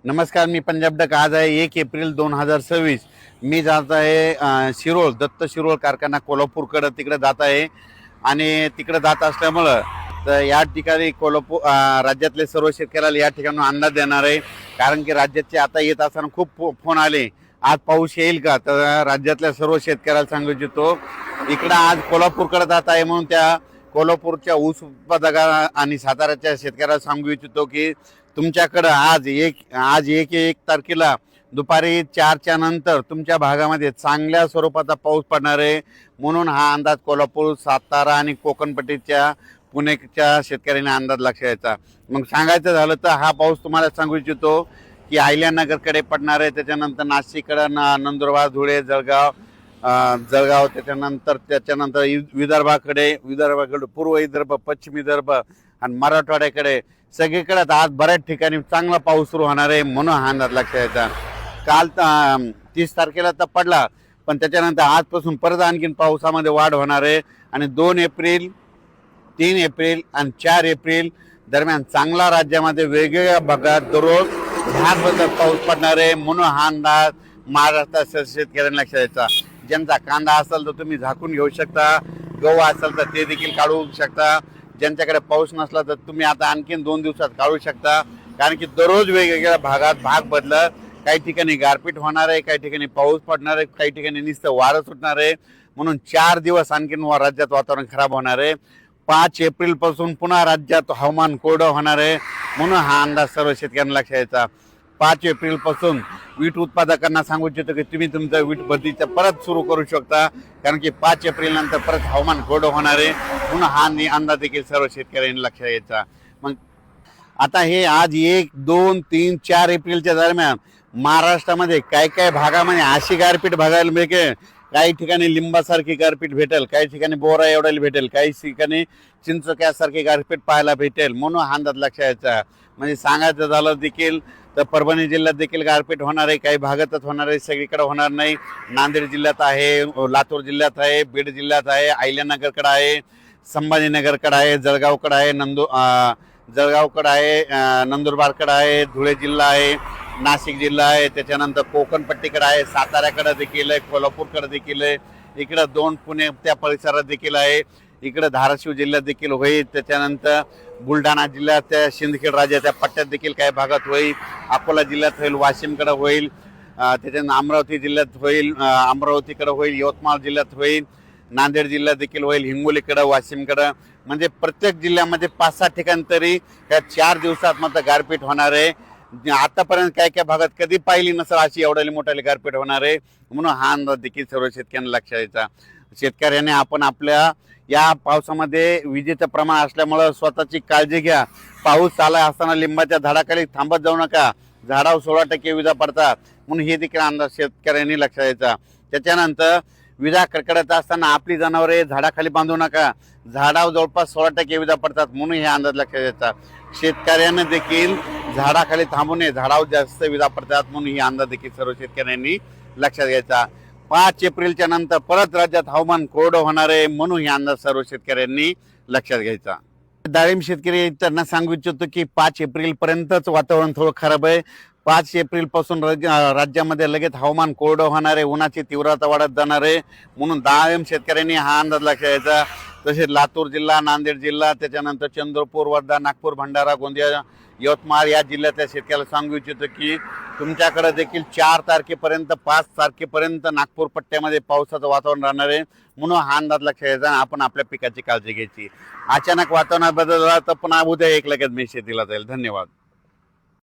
नमस्कार, मी पंजाब डक. आज आहे 1 एप्रिल 2026. मी जात आहे शिरोळ, दत्त शिरोळ कारखाना कोल्हापूरकडं तिकडे जात आहे. आणि तिकडे जात असल्यामुळं तर या ठिकाणी राज्यातले सर्व शेतकऱ्याला या ठिकाणी अंदाज देणार आहे. कारण की राज्याचे आता येत असताना खूप फोन आले, आज पाऊस येईल का. तर राज्यातल्या सर्व शेतकऱ्याला सांगू इच्छितो, इकडं आज कोल्हापूरकडे जात आहे म्हणून त्या कोल्हापूरच्या ऊस उत्पादक आणि साताऱ्याच्या शेतकऱ्याला सांगू इच्छितो की तुमच्याकडं आज एक तारखेला दुपारी 4च्या नंतर तुमच्या भागामध्ये चांगल्या स्वरूपाचा पाऊस पडणार आहे. म्हणून हा अंदाज कोल्हापूर, सातारा आणि कोकणपट्टीच्या पुण्याच्या शेतकऱ्यांनी अंदाज लक्षात घ्यायचा. मग सांगायचं झालं तर हा पाऊस तुम्हाला सांगू इच्छितो की अहिल्यानगरकडे पडणार आहे, त्याच्यानंतर नाशिककडं, नंदुरबार, धुळे, जळगाव, त्याच्यानंतर विदर्भाकडे, पूर्व विदर्भ, पश्चिम विदर्भ आणि मराठवाड्याकडे सगळीकडे आज बऱ्याच ठिकाणी चांगला पाऊस सुरू होणार आहे. म्हणून हा अंदाज लक्षात घ्यायचा. काल 30 तारखेला तर पडला, पण त्याच्यानंतर आजपासून परत आणखीन पावसामध्ये वाढ होणार आहे. आणि 2 एप्रिल, 3 एप्रिल आणि 4 एप्रिल दरम्यान चांगला राज्यामध्ये वेगवेगळ्या भागात दररोज भाग पाऊस पडणार आहे. म्हणून हा अंदाज महाराष्ट्राच्या शेतकऱ्यांना लक्षात द्यायचा. ज्यांचा कांदा असेल तर तुम्ही झाकून घेऊ शकता, गहू असेल तर ते देखील काढू शकता. ज्यांच्याकडे पाऊस नसला तर तुम्ही आता आणखीन 2 दिवसात काढू शकता. कारण की दररोज वेगवेगळ्या भागात भाग बदलत, काही ठिकाणी गारपीट होणार आहे, काही ठिकाणी पाऊस पडणार आहे, काही ठिकाणी नुसतं वारं सुटणार आहे. म्हणून 4 दिवस आणखीन राज्यात वातावरण खराब होणार आहे. 5 एप्रिल पासून पुन्हा राज्यात हवामान कोरडं होणार आहे. म्हणून हा अंदाज सर्व शेतकऱ्यांना लक्षात घ्यायचा. 5 एप्रिल पासून वीट उत्पादकांना सांगू इच्छितो की तुम्ही तुमचं वीट भरतीचं परत सुरू करू शकता. कारण की 5 एप्रिल नंतर परत हवामान कोरडं होणार आहे. म्हणून हा अंदाज देखील सर्व शेतकऱ्यांनी लक्षात घ्यायचा. मग आता हे आज 1, 2, 3, 4 एप्रिलच्या दरम्यान महाराष्ट्रामध्ये काय भागामध्ये अशी गारपीट बघायला मिळेल. काही ठिकाणी लिंबासारखी गारपीट भेटेल, काही ठिकाणी बोरा एवढ्याला भेटेल, काही ठिकाणी चिंचोक्यासारखी गारपीट पाहायला भेटेल. म्हणून हा अंदाज लक्षात घ्यायचा. म्हणजे सांगायचं झालं देखील तर परभणी जिल्ह्यात देखील गारपीट होणार आहे, काही भागातच होणार आहे, सगळीकडे होणार नाही. नांदेड जिल्ह्यात आहे, लातूर जिल्ह्यात आहे, बीड जिल्ह्यात आहे, अहिल्यानगरकडे आहे, संभाजीनगरकडे आहे, जळगावकडे आहे, नंदुरबारकडे आहे, धुळे जिल्हा आहे, नाशिक जिल्हा आहे, त्याच्यानंतर कोकणपट्टीकडे आहे, साताऱ्याकडे देखील आहे, कोल्हापूरकडे देखील आहे, इकडं 2 पुणे त्या परिसरात देखील आहे, इकडं धाराशिव जिल्ह्यात देखील होईल. त्याच्यानंतर बुलढाणा जिल्ह्यात त्या सिंदखेड राज्याच्या पट्ट्यात देखील काही भागात होईल, अकोला जिल्ह्यात होईल, वाशिमकडे होईल, त्याच्यानंतर अमरावती जिल्ह्यात होईल, अमरावतीकडे होईल, यवतमाळ जिल्ह्यात होईल, नांदेड जिल्ह्यात देखील होईल, हिंगोलीकडं, वाशिमकडं. म्हणजे प्रत्येक जिल्ह्यामध्ये 5-6 ठिकाणी तरी या 4 दिवसात मात्र गारपीट होणार आहे. आतापर्यंत काय भागात कधी पाहिली नसेल अशी एवढ्या मोठ्याली गारपीट होणार आहे. म्हणून हा अंदाज देखील सर्व शेतकऱ्यांना लक्षात द्यायचा. शेतकऱ्याने आपण आपल्या या पावसामध्ये विजेचं प्रमाण असल्यामुळं स्वतःची काळजी घ्या. पाऊस आला असताना लिंबाच्या झाडाखाली थांबत जाऊ नका, झाडावर 16% विजा पडतात. म्हणून हे देखील अंदाज शेतकऱ्यांनी लक्षात द्यायचा. त्याच्यानंतर विजा कडकडत असताना आपली जनावरे झाडाखाली बांधू नका, झाडावर जवळपास 16% विजा पडतात. म्हणून हे अंदाज लक्षात द्यायचा. शेतकऱ्यांना देखील झाडाखाली थांबू नये, झाडावर जास्त विजा पडतात. म्हणून ही अंदाज देखील सर्व शेतकऱ्यांनी लक्षात घ्यायचा. 5 एप्रिलच्या नंतर परत राज्यात हवामान कोरडं होणार आहे. म्हणून हे अंदाज सर्व शेतकऱ्यांनी लक्षात घ्यायचा. डाळिंब शेतकरी त्यांना सांगू इच्छितो की 5 एप्रिल पर्यंतच वातावरण थोडं खराब आहे. 5 एप्रिल पासून राज्यामध्ये लगेच हवामान कोरडं होणार आहे, उन्हाची तीव्रता वाढत जाणार आहे. म्हणून डाळिंब शेतकऱ्यांनी हा अंदाज लक्षात घ्यायचा. तसेच लातूर जिल्हा, नांदेड जिल्हा, त्याच्यानंतर चंद्रपूर, वर्धा, नागपूर, भंडारा, गोंदिया, यवतमाळ या जिल्ह्यातल्या शेतकऱ्याला सांगू इच्छितो की तुमच्याकडे देखील 4 तारखेपर्यंत, 5 तारखेपर्यंत नागपूर पट्ट्यामध्ये पावसाचं वातावरण राहणार आहे. म्हणून हा अंदाज लक्षात घ्यायचा आणि आपण आपल्या पिकाची काळजी घ्यायची. अचानक वातावरणात बदल झाला तर पुन्हा उद्या एक लगेच मी शेतीला जाईल. धन्यवाद.